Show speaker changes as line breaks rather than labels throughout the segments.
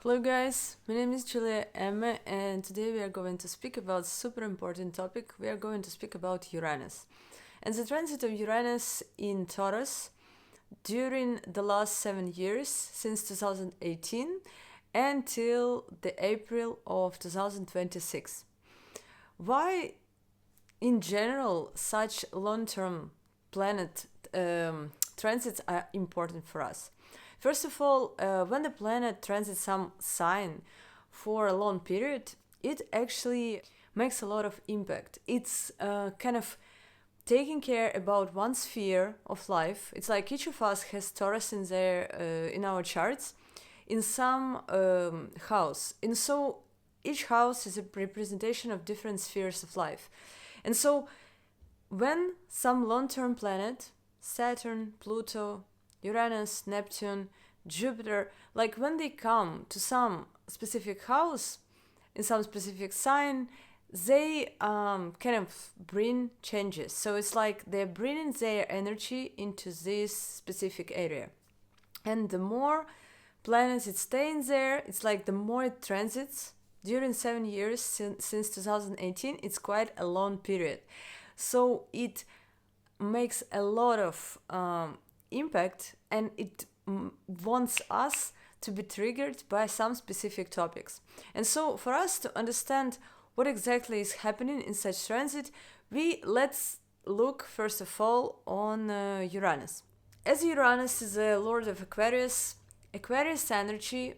Hello guys, my name is Julia Emma and today we are going to speak about super important topic. We are going to speak about Uranus and the transit of Uranus in Taurus during the last 7 years since 2018 until the April of 2026. Why in general such long-term planet transits are important for us? First of all, when the planet transits some sign for a long period, it actually makes a lot of impact. It's kind of taking care about one sphere of life. It's like each of us has Taurus in there in our charts, in some house, and so each house is a representation of different spheres of life. And so when some long-term planet, Saturn, Pluto, Uranus, Neptune, Jupiter, like when they come to some specific house in some specific sign, they kind of bring changes. So it's like they're bringing their energy into this specific area. And the more planets it stays there, it's like the more it transits during 7 years since 2018. It's quite a long period. So it makes a lot of impact, and it wants us to be triggered by some specific topics. And so for us to understand what exactly is happening in such transit, let's look first of all on Uranus. As Uranus is a lord of Aquarius, Aquarius energy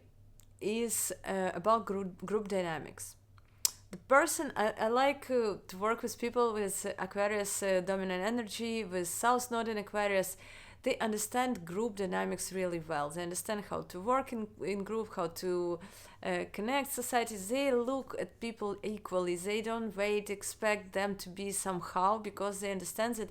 is about group dynamics. The person I like to work with people with Aquarius dominant energy, with South Node in Aquarius. They understand group dynamics really well. They understand how to work in group, how to connect societies. They look at people equally. They don't expect them to be somehow, because they understand that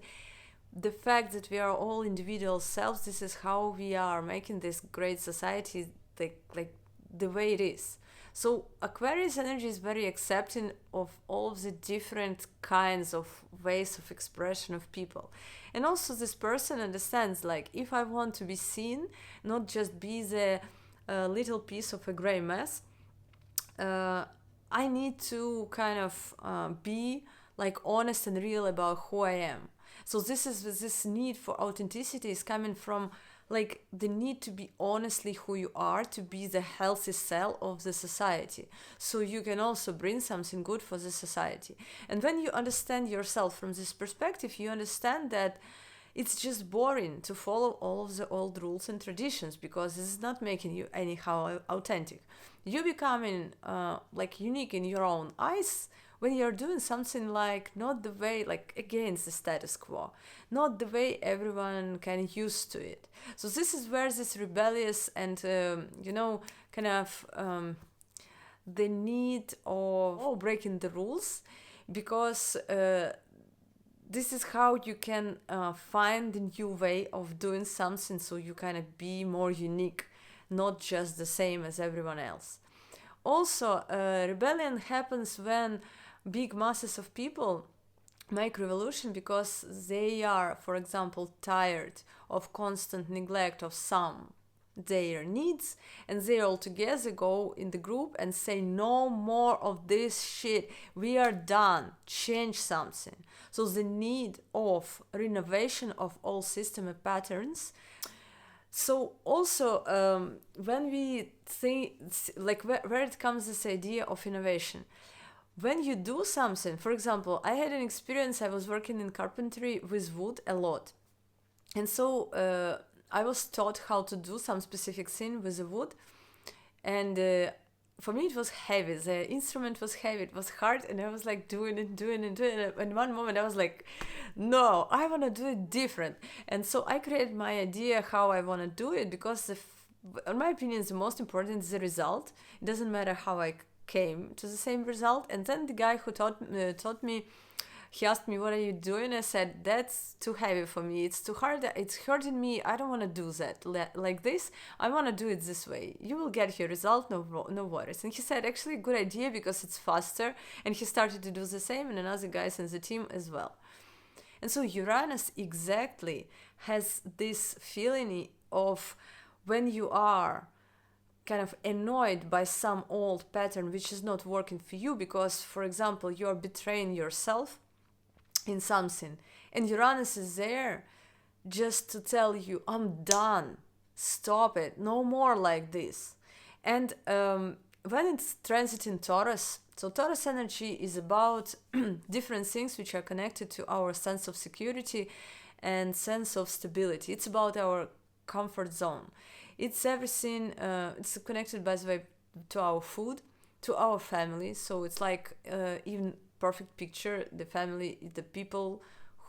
the fact that we are all individual selves, this is how we are making this great society like the way it is. So Aquarius energy is very accepting of all of the different kinds of ways of expression of people. And also this person understands, like, if I want to be seen, not just be the little piece of a gray mess, I need to kind of be like honest and real about who I am. So this need for authenticity is coming from like the need to be honestly who you are, to be the healthy cell of the society, so you can also bring something good for the society. And when you understand yourself from this perspective, you understand that it's just boring to follow all of the old rules and traditions, because this is not making you anyhow authentic. You becoming like unique in your own eyes when you're doing something like not the way, like against the status quo, not the way everyone can used to it. So this is where this rebellious and kind of the need of breaking the rules, because this is how you can find a new way of doing something, so you kind of be more unique, not just the same as everyone else. Also, rebellion happens when big masses of people make revolution, because they are, for example, tired of constant neglect of some their needs, and they all together go in the group and say, no more of this shit, we are done, change something. So the need of renovation of all system and patterns. So also when we think, like, where it comes this idea of innovation, when you do something, for example, I had an experience, I was working in carpentry with wood a lot. And so I was taught how to do some specific thing with the wood. And for me, it was heavy. The instrument was heavy. It was hard. And I was like doing it. And one moment I was like, no, I want to do it different. And so I created my idea how I want to do it, because in my opinion, the most important is the result. It doesn't matter how I came to the same result. And then the guy who taught me, he asked me, what are you doing? I said, that's too heavy for me, it's too hard, it's hurting me, I don't want to do that like this, I want to do it this way, you will get your result, no worries. And he said, actually good idea, because it's faster. And he started to do the same, and another guys in the team as well. And so Uranus exactly has this feeling of when you are kind of annoyed by some old pattern which is not working for you, because, for example, you're betraying yourself in something, and Uranus is there just to tell you, I'm done, stop it, no more like this. And when it's transiting Taurus, so Taurus energy is about different things which are connected to our sense of security and sense of stability. It's about our comfort zone. It's everything, it's connected, by the way, to our food, to our family. So it's like, even perfect picture, the family, the people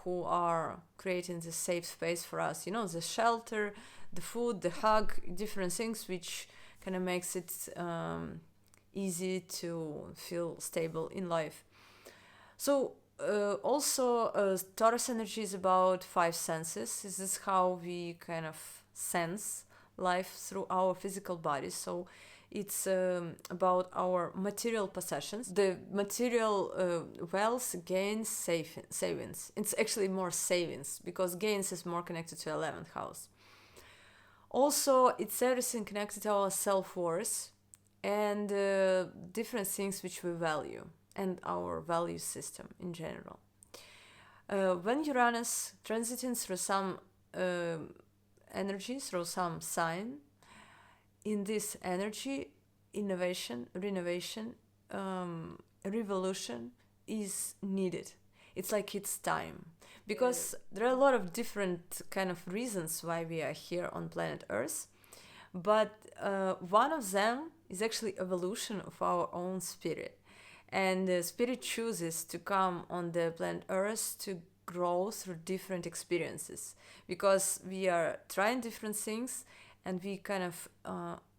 who are creating the safe space for us, the shelter, the food, the hug, different things which kind of makes it easy to feel stable in life. So also Taurus energy is about five senses. This is how we kind of sense life through our physical bodies. So it's about our material possessions, the material wealth, gains, savings. It's actually more savings, because gains is more connected to 11th house. Also, it's everything connected to our self-worth and different things which we value, and our value system in general. When Uranus transiting through some energy, through some sign, in this energy, innovation, renovation, revolution is needed. It's like it's time. Because there are a lot of different kind of reasons why we are here on planet Earth. But one of them is actually evolution of our own spirit. And the spirit chooses to come on the planet Earth to grow through different experiences. Because we are trying different things, and we kind of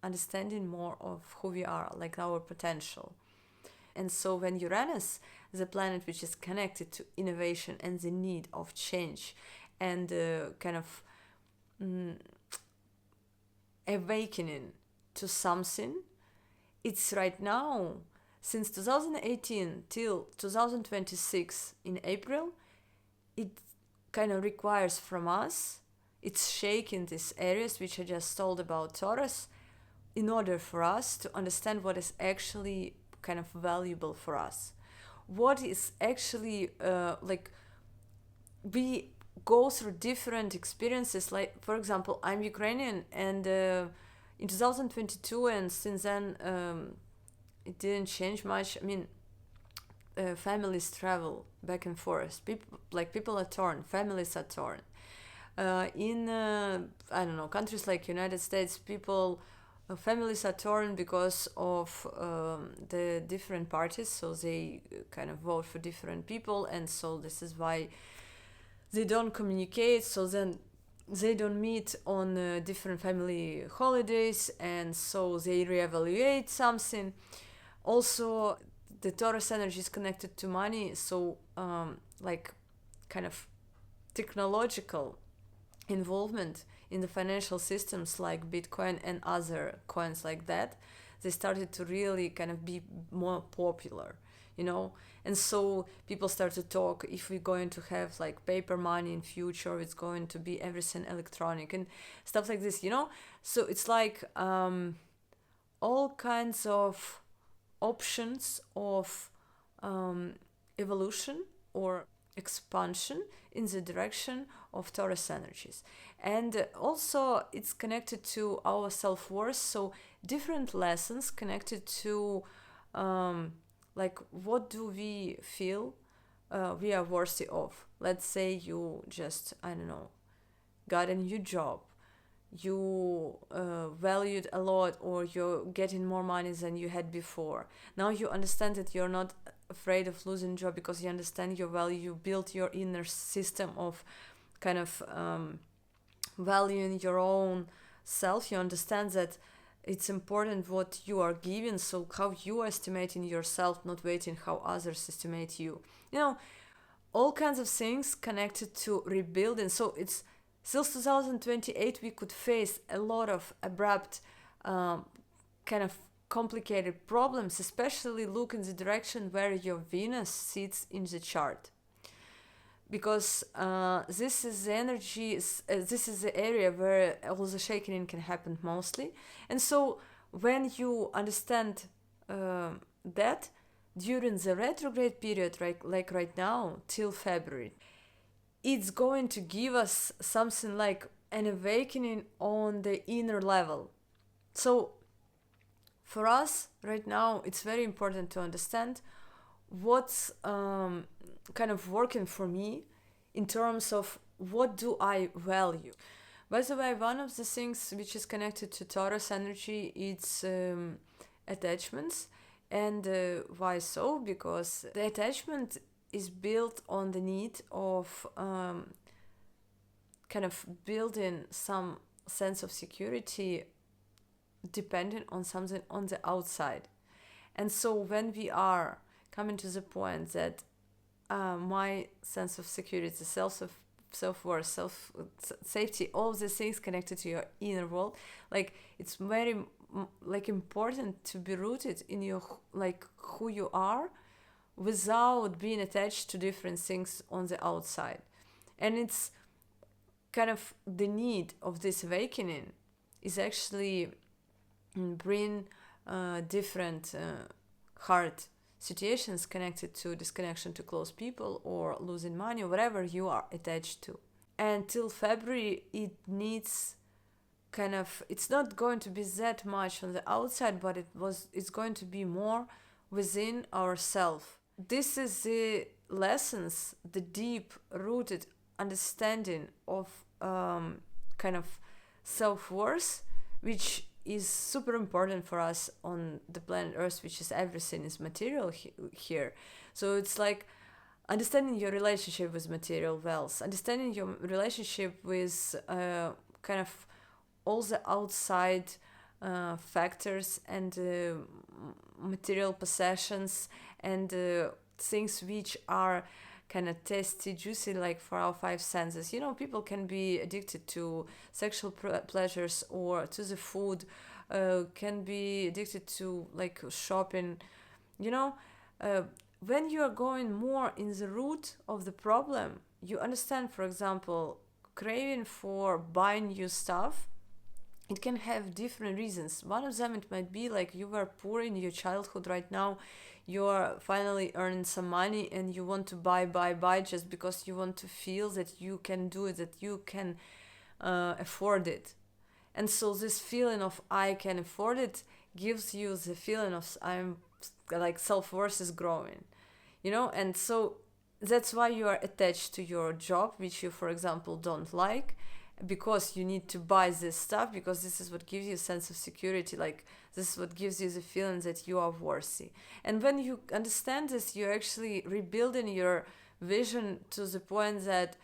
understanding more of who we are, like our potential. And so when Uranus, the planet which is connected to innovation and the need of change and kind of awakening to something, it's right now, since 2018 till 2026 in April, it kind of requires from us, it's shaking these areas which I just told about Taurus, in order for us to understand what is actually kind of valuable for us. What is actually like, we go through different experiences. Like, for example, I'm Ukrainian, and in 2022 and since then it didn't change much. I mean, families travel back and forth. People are torn. Families are torn. In I don't know, countries like United States, families are torn because of the different parties. So they kind of vote for different people, and so this is why they don't communicate. So then they don't meet on different family holidays, and so they reevaluate something. Also, the Taurus energy is connected to money, so like kind of technological involvement in the financial systems like Bitcoin and other coins like that, they started to really kind of be more popular, and so people start to talk if we're going to have like paper money in future, it's going to be everything electronic and stuff like this, so it's like all kinds of options of evolution or expansion in the direction of Taurus energies. And also it's connected to our self-worth, so different lessons connected to like, what do we feel we are worthy of. Let's say you just, I don't know, got a new job, you valued a lot, or you're getting more money than you had before. Now you understand that you're not afraid of losing job because you understand your value. You built your inner system of kind of valuing your own self. You understand that it's important what you are giving, so how you are estimating yourself, not waiting how others estimate you. All kinds of things connected to rebuilding. So it's since 2028 we could face a lot of abrupt kind of complicated problems, especially look in the direction where your Venus sits in the chart, because this is the energy, this is the area where all the shaking can happen mostly. And so when you understand that during the retrograde period, like right now till February, it's going to give us something like an awakening on the inner level. So for us right now, it's very important to understand what's kind of working for me in terms of what do I value. By the way, one of the things which is connected to Taurus energy, it's attachments. And why so? Because the attachment is built on the need of kind of building some sense of security dependent on something on the outside. And so when we are coming to the point that my sense of security, self-worth, safety, all of the things connected to your inner world, like it's very like important to be rooted in your like who you are without being attached to different things on the outside. And it's kind of the need of this awakening is actually bring different hard situations connected to disconnection to close people or losing money or whatever you are attached to. Until February, it needs kind of, it's not going to be that much on the outside, but it's going to be more within ourselves. This is the lessons, the deep rooted understanding of kind of self-worth, which is super important for us on the planet Earth, which is everything is material here. So it's like understanding your relationship with material wealth, understanding your relationship with kind of all the outside factors and material possessions and things which are kind of tasty, juicy, like for our five senses. You know, people can be addicted to sexual pleasures or to the food, can be addicted to like shopping. You know, when you are going more in the root of the problem, you understand, for example, craving for buying new stuff. It can have different reasons. One of them, it might be like you were poor in your childhood. Right now you're finally earning some money and you want to buy just because you want to feel that you can do it, that you can afford it. And so this feeling of I can afford it gives you the feeling of I'm like self-worth is growing, you know. And so that's why you are attached to your job, which you, for example, don't like, because you need to buy this stuff, because this is what gives you a sense of security, like this is what gives you the feeling that you are worthy. And when you understand this, you're actually rebuilding your vision to the point that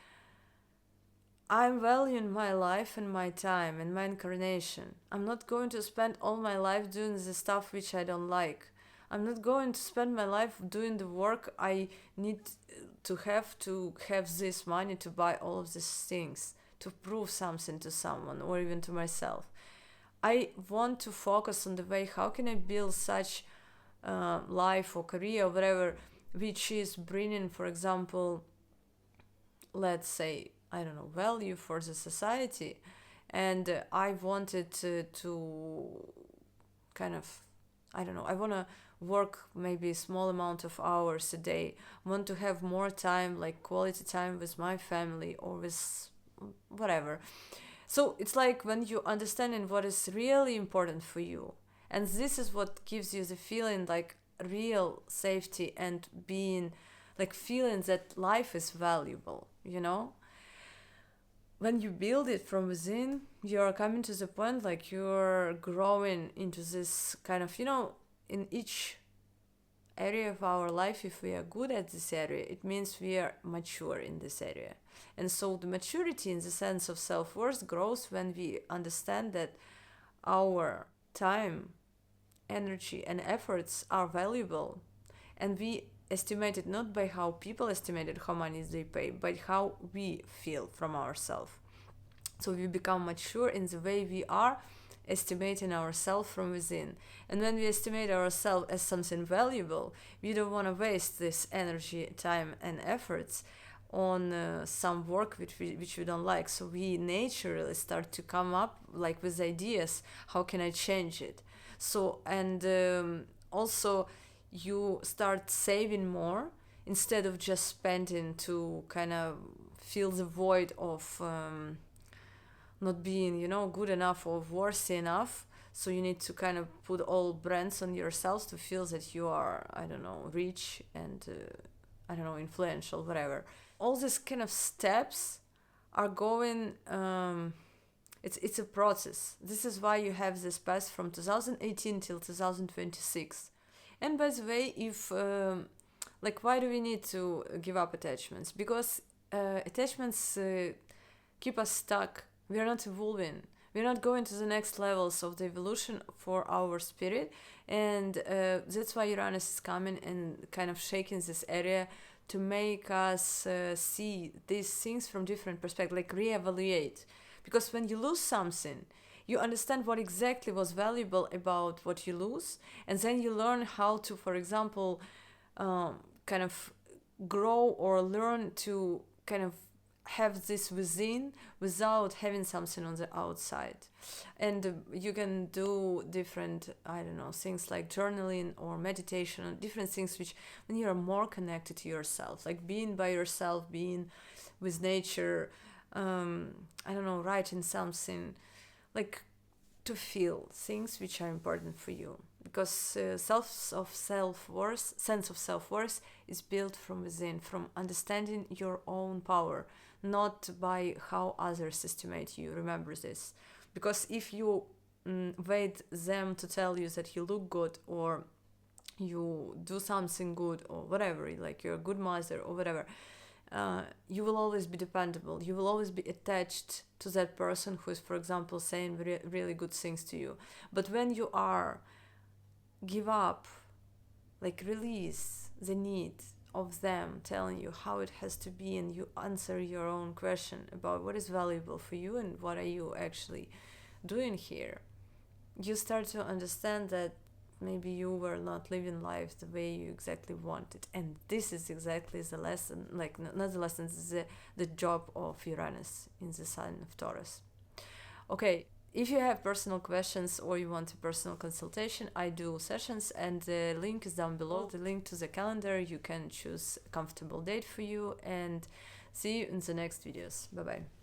I'm valuing my life and my time and my incarnation. I'm not going to spend all my life doing the stuff which I don't like. I'm not going to spend my life doing the work I need to have this money to buy all of these things, to prove something to someone or even to myself. I want to focus on the way how can I build such life or career or whatever which is bringing, for example, let's say, I don't know, value for the society. And I wanted to kind of, I don't know, I want to work maybe a small amount of hours a day. I want to have more time, like quality time with my family or with whatever. So it's like when you understanding what is really important for you, and this is what gives you the feeling like real safety and being like feeling that life is valuable, you know. When you build it from within, you're coming to the point like you're growing into this kind of, you know, in each area of our life, if we are good at this area, it means we are mature in this area. And so the maturity in the sense of self-worth grows when we understand that our time, energy and efforts are valuable, and we estimate it not by how people estimated how money they pay, but how we feel from ourselves. So we become mature in the way we are estimating ourselves from within. And when we estimate ourselves as something valuable, we don't want to waste this energy, time and efforts on some work which we don't like. So we naturally start to come up like with ideas, how can I change it? So, and also you start saving more instead of just spending to kind of fill the void of not being, good enough or worthy enough. So you need to kind of put all brands on yourselves to feel that you are, I don't know, rich and I don't know, influential, whatever. All these kind of steps are going. It's a process. This is why you have this path from 2018 till 2026. And by the way, if why do we need to give up attachments? Because attachments keep us stuck. We are not evolving. We're not going to the next levels of the evolution for our spirit, and that's why Uranus is coming and kind of shaking this area to make us see these things from different perspectives, like reevaluate. Because when you lose something, you understand what exactly was valuable about what you lose, and then you learn how to, for example, kind of grow or learn to kind of have this within without having something on the outside. And you can do different, I don't know, things like journaling or meditation, different things which when you are more connected to yourself, like being by yourself, being with nature, I don't know, writing something, like to feel things which are important for you, because sense of self-worth is built from within, from understanding your own power, not by how others estimate you. Remember this, because if you wait them to tell you that you look good or you do something good or whatever, like you're a good mother or whatever, you will always be dependable. You will always be attached to that person who is, for example, saying really good things to you. But when you are give up, like release the need of them telling you how it has to be, and you answer your own question about what is valuable for you and what are you actually doing here, you start to understand that maybe you were not living life the way you exactly wanted. And this is exactly the lesson, like not the lesson, the job of Uranus in the sign of Taurus. Okay, if you have personal questions or you want a personal consultation, I do sessions, and the link is down below, the link to the calendar. You can choose a comfortable date for you, and see you in the next videos. Bye bye.